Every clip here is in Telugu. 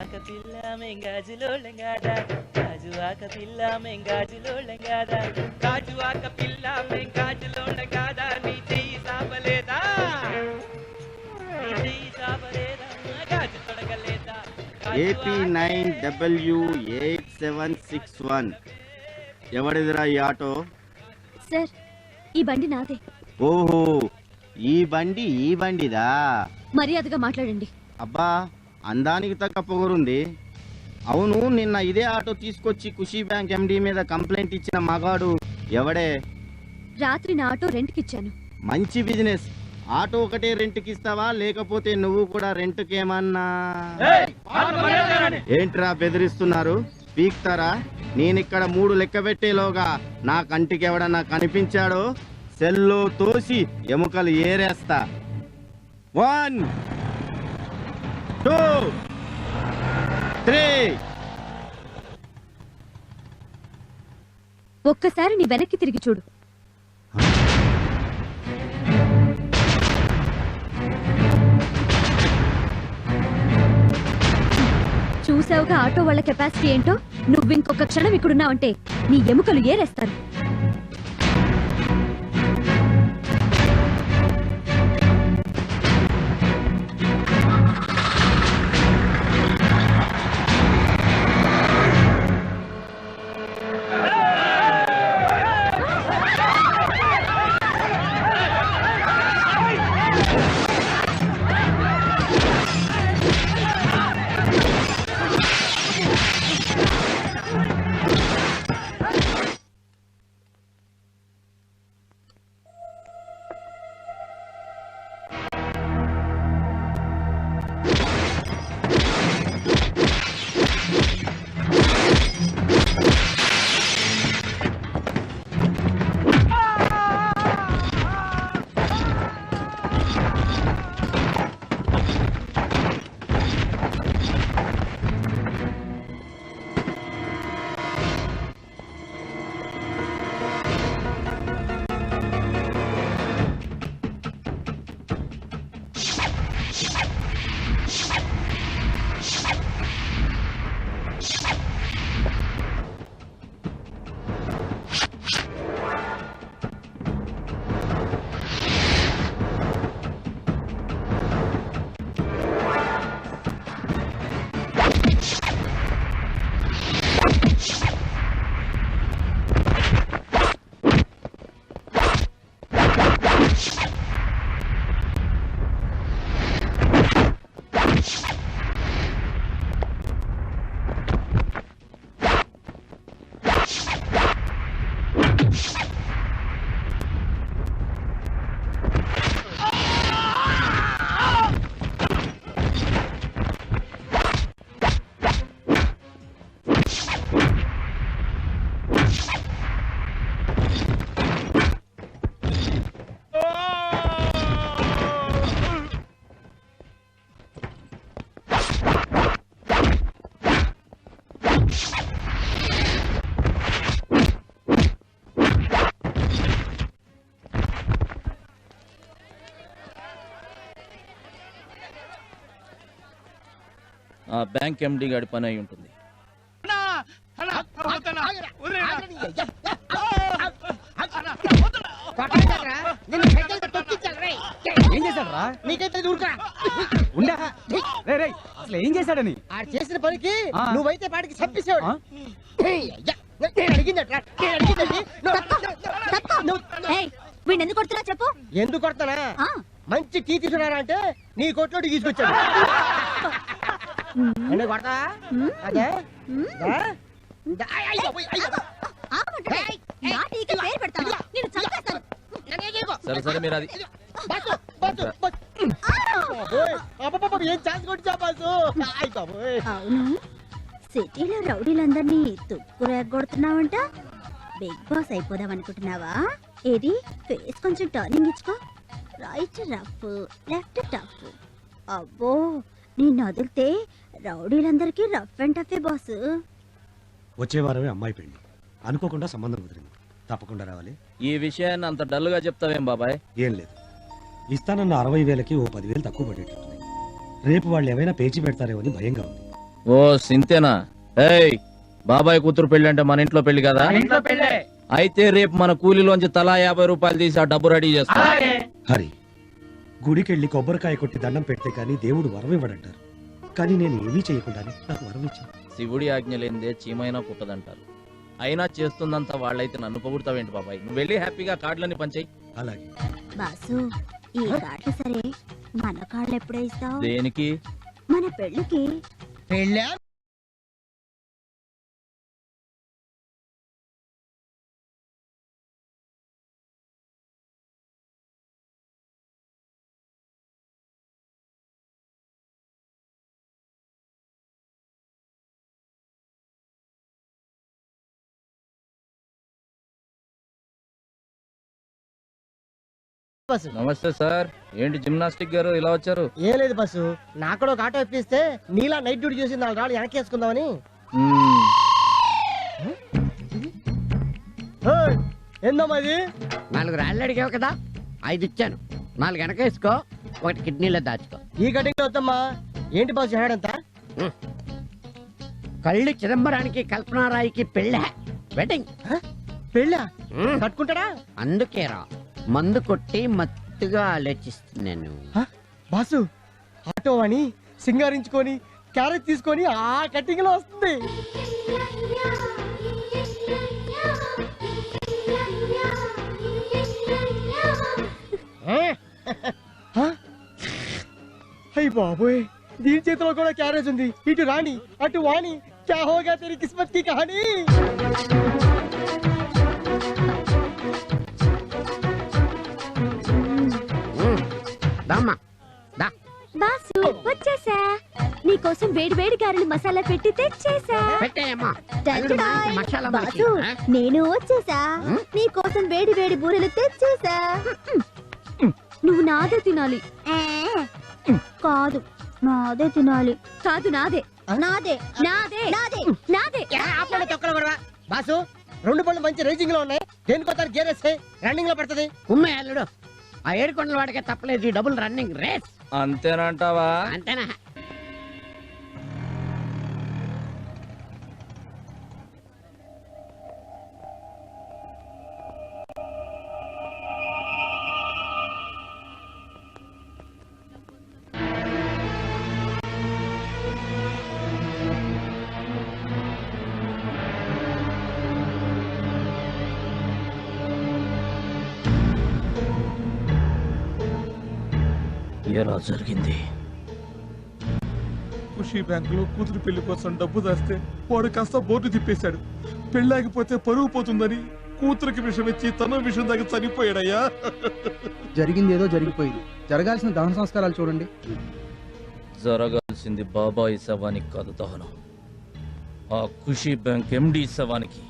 పిల్ల మెంగాజులో లెంగాదా గాజువాక పిల్ల మెంగాజులో లెంగాదా గాజువాక పిల్ల మెంగాజులో లెంగాదా నీ చెయ్యి సాపలేదా నీ చెయ్యి సాపలేదా గాజు తొడగలేదా AP9W8761 ఎవడిదిరా ఈ ఆటో? సార్ ఈ బండి నాదే. ఓహో ఈ బండిదా? మర్యాదగా మాట్లాడండి. అబ్బా అందానికి తగ్గ పొగరుంది. అవును నిన్న ఇదే ఆటో తీసుకొచ్చి ఖుషీ బ్యాంక్ ఎండి మీద కంప్లైంట్ ఇచ్చిన మగాడు ఎవడే? రాత్రి నా ఆటో రెంట్కి ఇచ్చాను. మంచి బిజినెస్. ఆటో ఒకటే రెంట్కి ఇస్తావా లేకపోతే నువ్వు కూడా రెంట్కేమన్నా? ఏంట్రా బెదిరిస్తున్నారు? పీక్తారా? నేనిక్కడ 3 లెక్క పెట్టేలోగా నా కంటికి ఎవడన్నా కనిపించాడో సెల్లో తోసి ఎముకలు ఏరేస్తా. 1 2 3. ఒక్కసారి నీ వెనక్కి తిరిగి చూడు. చూసావుగా ఆటో వాళ్ళ కెపాసిటీ ఏంటో. నువ్వు ఇంకొక క్షణం ఇక్కడున్నావంటే నీ ఎముకలు ఏరేస్తారు. ఆ బ్యాంక్ ఎండి గాడి పని అయి ఉంటుంది. ఏం చేశాడరా? అసలు ఏం చేశాడని చేసిన పనికి నువ్వైతే పాటికి చంపేసాడు. ఎందుకు కొడుతున్నా చెప్పు. ఎందుకు కొడతానా? మంచి టీ తీసుకున్నారా అంటే నీ కొట్లో తీసుకొచ్చాడు. కొడతా అదే సరే సరే మీరు అది ఏం ఛాన్స్ కొట్టి బాసు. అవును సిటీలో రౌడీలందరినీ తుక్కు రేగొడుతున్నావంట. బిగ్ బాస్ అయిపోదాం అనుకుంటున్నావా? ఏది ఫేస్ కొంచెం టర్నింగ్ ఇచ్చుకో. Right rough left tough. అబ్బో నిన్ను వదిలితే రౌడీలందరికీ రఫ్ అండ్ టఫే బాస్. వచ్చే వారమే అమ్మాయి పెళ్లి. అనుకోకుండా సంబంధం కుదిరింది. తప్పకుండా రావాలి. ఈ విషయాన్ని అంత డల్ గా చెప్తావేం బాబాయ్? ఏం లేదు, ఇస్తానన్న 60,000కి ఓ 10,000 తక్కువ పడేటట్టుంది. రేపు వాళ్ళు ఏమైనా పేచి పెడతారేమో అని భయంగా ఉంది. ఓ సింతేనా? ఏయ్, బాబాయ్ కూతురు పెళ్లి అంటే మన ఇంట్లో పెళ్లి కదా? ఇంట్లో పెళ్ళే. అయితే రేపు మన కూలీలోంచి తలా 50 రూపాయలు తీసి ఆ డబ్బు రెడీ చేస్తా. హరి, గుడికెళ్ళి కొబ్బరికాయ కొట్టి దండం పెడితే కానీ దేవుడు వరం ఇవ్వడంటారు. కానీ నేను ఏమీ చేయకుండానే నాకు వరం ఇచ్చాను. శివుడి ఆజ్ఞ లేనిదే చీమైనా పుట్టదంటారు. అయినా చేస్తుందంతా వాళ్ళైతే నన్ను పొగుడతావేంటి బాబాయ్? నువ్వు వెళ్ళి హ్యాపీగా కార్డులని పంచేయి. అలాగే. బాసు ఈ కార్డు సరే, మన కార్డు ఎప్పుడే ఇస్తావు? దేనికి? మన పెళ్ళికి. పెళ్ళా? బస్సు నమస్తే సార్. ఏంటి జిమ్నాస్టిక్ గారు ఇలా వచ్చారు? ఏం లేదు బస్సు, నాకు కూడా ఒక ఆటో ఇప్పిస్తే నీలా నైట్ డ్యూటీ చేసి 4 రాళ్ళు వెనక్కి వేసుకుందామని. ఏందమ్మా ఇది? 4 రాళ్ళు అడిగావు కదా, 5 ఇచ్చాను. 4 వెనక వేసుకో, 1 కిడ్నీలో దాచుకో. ఈ కటింగ్ వద్దమ్మా. ఏంటి బాస్ చేయాడంతా? కళ్ళు చిదంబరానికి కల్పనారాయికి పెళ్ళ వెడ్డింగ్. పెళ్ళా? కట్టుకుంటాడా? అందుకేరా మందు కొట్టి మత్తుగా ఆలోచిస్తున్నాను. బాసు, ఆటో అని సింగారించుకొని క్యారెట్ తీసుకొని ఆ కటింగ్ లో వస్తుంది. అయ్యి బాబోయ్, దీని చేతిలో కూడా క్యారేజ్ ఉంది. ఇటు రాణి అటు వాణి, క్యా హోగా తెరీ కిస్మత్ కి కహానీ. దామ్మా దా. బాసు వచ్చేసా, నీకోసం వేడి వేడి గారెలు మసాలా పెట్టి తెచ్చేసా. పెట్టేయమ్మా. టాటాయ్. మసాలా బాసు మురికి, ఆ? నేను వచ్చేసా, నీకోసం వేడి వేడి బూరెలు తెచ్చేసా. నువ్వు నాదే తినాలి. కాదు నాదే తినాలి. కాదు నాదే. నాదే నాదే నాదే నాదే. ఆపండి తొక్కలు కూడా. బాసు, 2 పళ్ళు మంచి రేసింగ్ లో ఉన్నాయి. దేనికోతారు గేర్ వేస్తే రన్నింగ్ లో పడుతుంది. ఉమ్మే అల్లుడు, ఆ 7 కొండల వాడికే తప్పలేదు ఈ డబుల్ రన్నింగ్ రేస్. అంతేనంటావా? అంతేనా? ఎలా జరిగింది? ఖుషీ బ్యాంకులో కూతురు పెళ్లి కోసం డబ్బు దాస్తే వాడు కాస్త బోర్డు తిప్పేశాడు. పెళ్ళాగిపోతే పరువు పోతుందని కూతురికి విషం ఇచ్చి తన విషం దాకా చనిపోయాడయ్యా. జరిగింది ఏదో జరిగిపోయింది. జరగాల్సిన దహన సంస్కారాలు చూడండి. జరగాల్సింది బాబాయ్ శవానికి కాదు దహనం, ఆ ఖుషీ బ్యాంక్ ఎండి శవానికి.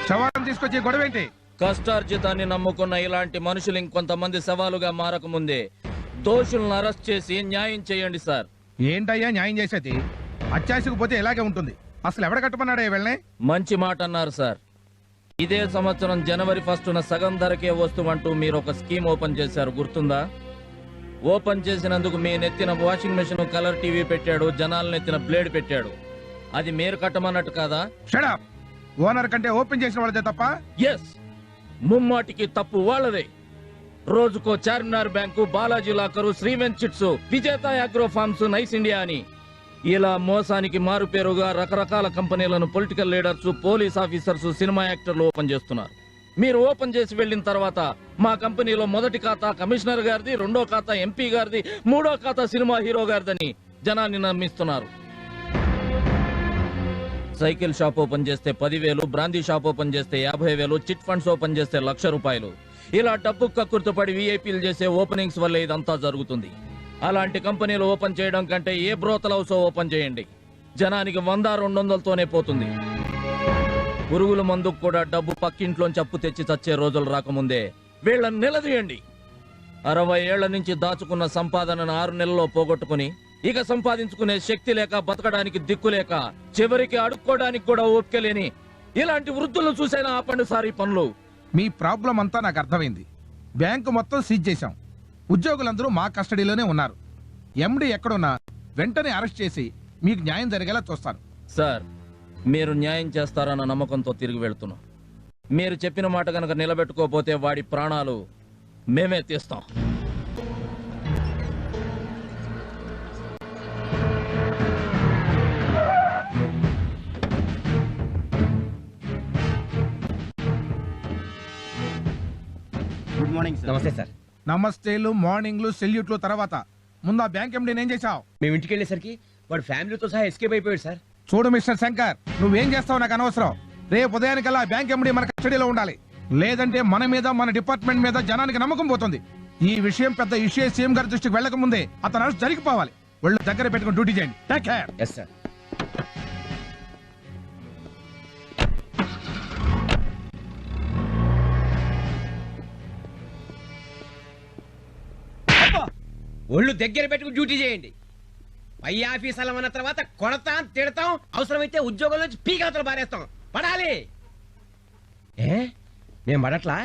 శవాలను తీసుకొచ్చి గొడవేంటి? కష్టార్జితాన్ని నమ్ముకున్న ఇలాంటి మనుషులు ఇంకొంతమంది సవాలుగా మారకముందే దోషులను అరెస్ట్ చేసి న్యాయం చేయండి సార్. ఏంటయ్యా న్యాయం చేసేది? అత్యాశకు పోతే ఇలాగే ఉంటుంది. అసలు ఎవడ కట్టమన్నాడే వెళ్ళనే? మంచి మాట అన్నారు సార్. ఇదే సంవత్సరం జనవరి 1న సగం ధరకే వస్తువంటూ మీరు ఒక స్కీమ్ ఓపెన్ చేశారు, గుర్తుందా? ఓపెన్ చేసినందుకు మీ నెత్తిన వాషింగ్ మెషిన్, కలర్ టీవీ పెట్టాడు, జనాల నెత్తిన బ్లేడ్ పెట్టాడు. అది మీరు కట్టమన్నట్టు కాదా? Shut up. ఓనర్ కంటే ఓపెన్ చేసిన వాళ్ళదే తప్ప? ఎస్, ముమ్మాటికి తప్పు వాళ్ళదే. రోజుకో చార్మినార్ బ్యాంకు, బాలాజీ లాకరు, శ్రీవెంట్ chits, Vijetha agro farms, nice India అని ఇలా మోసానికి మారు పేరుగా రకరకాల కంపెనీలను political leaders, police officers, cinema యాక్టర్లు ఓపెన్ చేస్తున్నారు. మీరు ఓపెన్ చేసి వెళ్ళిన తర్వాత మా కంపెనీలో మొదటి ఖాతా కమిషనర్ గారిది, 2వ ఖాతా ఎంపీ గారిది, 3వ ఖాతా సినిమా హీరో గారిదని జనాన్ని నమ్మిస్తున్నారు. సైకిల్ షాప్ ఓపెన్ చేస్తే 10,000, బ్రాందీ షాప్ ఓపెన్ చేస్తే 50,000, చిట్ ఫండ్స్ ఓపెన్ చేస్తే 1,00,000 రూపాయలు. ఇలా డబ్బు కక్కుర్తుపడి వీఐపీలు చేసే ఓపెనింగ్స్ వల్ల ఇదంతా జరుగుతుంది. అలాంటి కంపెనీలు ఓపెన్ చేయడం కంటే ఏ బ్రోతల్ హౌస్ ఓపెన్ చేయండి, జనానికి 100-200తోనే పోతుంది. పురుగుల మందుకు కూడా డబ్బు పక్కింట్లోంచి అప్పు తెచ్చి చచ్చే రోజులు రాకముందే వీళ్ళని నిలదీయండి. 60 ఏళ్ల నుంచి దాచుకున్న సంపాదనను 6 నెలల్లో పోగొట్టుకుని ఇక సంపాదించుకునే శక్తి లేక, బతకడానికి దిక్కు లేక, చివరికి అడుక్కోవడానికి కూడా ఓపిక లేని ఇలాంటి వృద్ధులను చూసైనా ఆపండి సార్ ఈ పనులు. మీ ప్రాబ్లం అంతా నాకు అర్థమైంది. బ్యాంకు మొత్తం సీజ్ చేశాం. ఉద్యోగులందరూ మా కస్టడీలోనే ఉన్నారు. ఎండి ఎక్కడున్నా వెంటనే అరెస్ట్ చేసి మీకు న్యాయం జరిగేలా చూస్తాను. సార్, మీరు న్యాయం చేస్తారన్న నమ్మకంతో తిరిగి వెళ్తున్నాం. మీరు చెప్పిన మాట కనుక నిలబెట్టుకోకపోతే వాడి ప్రాణాలు మేమే తీస్తాం. Good morning sir. నమస్తే సార్. నమస్తేలు, మార్నింగ్లు, సెల్యూట్లు తర్వాత ముందు ఆ బ్యాంక్ ఎండీని ఏం చేశావు? మేము ఇంటికి వెళ్ళేసరికి వాడు ఫ్యామిలీతో సహా ఎస్కేప్ అయిపోయాడు సార్. చూడు మిస్టర్ శంకర్, నువ్వేం చేస్తావు నాకు అనవసరం. రేపు ఉదయానికల్లా బ్యాంక్ ఎండీ మన కస్టడీలో ఉండాలి. లేదంటే మన మీద, మన డిపార్ట్మెంట్ మీద జనానికి నమ్మకం పోతుంది. ఈ విషయం పెద్ద ఇష్యూ సీఎం గారి దృష్టికి వెళ్లక ముందే అతను అరెస్ట్ జరిగిపోవాలి. వాళ్ళు దగ్గర పెట్టుకుని డ్యూటీ చేయండి. Take care. Yes sir. ఒళ్ళు దగ్గర పెట్టుకుని డ్యూటీ చేయండి. పై ఆఫీసర్లు అన్న తర్వాత కొడతాం, తిడతాం, అవసరమైతే ఉద్యోగం నుంచి పీకలతో బారేస్తాం. పడాలి. ఏ మేము పడట్లా?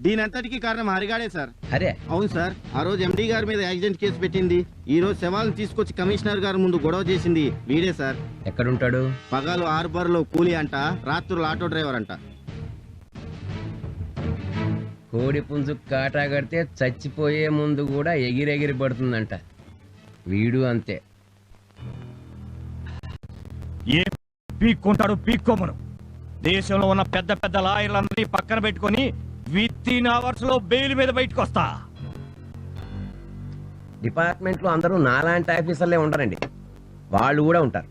దీనంతటికి కారణం హరిగాడే సార్. అరే అవును సార్, ఆ రోజు ఎండీ గారి మీద యాక్సిడెంట్ కేసు పెట్టింది, ఈ రోజు శవాలను తీసుకొచ్చి కమిషనర్ గారి ముందు గొడవ చేసింది వీడే సార్. ఎక్కడుంటాడు? పగలు హార్బర్ లో కూలీ అంట, రాత్రులు ఆటో డ్రైవర్ అంట. కోడి పుంజు కాటా కడితే చచ్చిపోయే ముందు కూడా ఎగిరెగిరి పడుతుందంట. వీడు అంతే. ఏం పీక్కుంటాడు పీక్కోమను. దేశంలో ఉన్న పెద్ద పెద్ద లాయర్లందరినీ పక్కన పెట్టుకొని విత్-ఇన్ అవర్స్ లో బెయిల్ మీద బయటకు వస్తా. డిపార్ట్మెంట్ లో అందరూ నాలాంటి ఆఫీసర్లే ఉండరండి, వాళ్ళు కూడా ఉంటారు.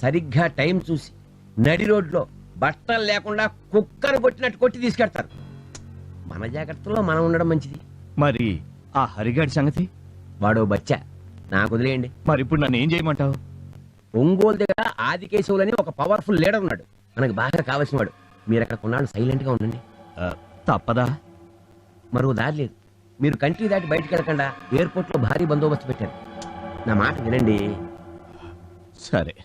సరిగ్గా టైం చూసి నడి రోడ్లో బట్టలు లేకుండా కుక్కరు కొట్టినట్టు కొట్టి తీసుకెడతారు. మన జాగ్రత్తలో మనం ఉండడం మంచిది. మరి ఆ హరిగాడి సంగతి? వాడో బచ్చా, నాకు వదిలేయండి. మరి ఇప్పుడు నన్ను ఏం చేయమంటావు? ఒంగోలు దగ్గర ఆదికేశవులు అని ఒక పవర్ఫుల్ లీడర్ ఉన్నాడు, మనకు బాగా కావాల్సిన వాడు. మీరు అక్కడ కొన్నాళ్ళు సైలెంట్ గా ఉండండి. తప్పదా? మరో దారి లేదు. మీరు కంట్రీ దాటి బయటకు వెళ్ళకుండా ఎయిర్పోర్ట్ లో భారీ బందోబస్తు పెట్టారు. నా మాట వినండి. సరే.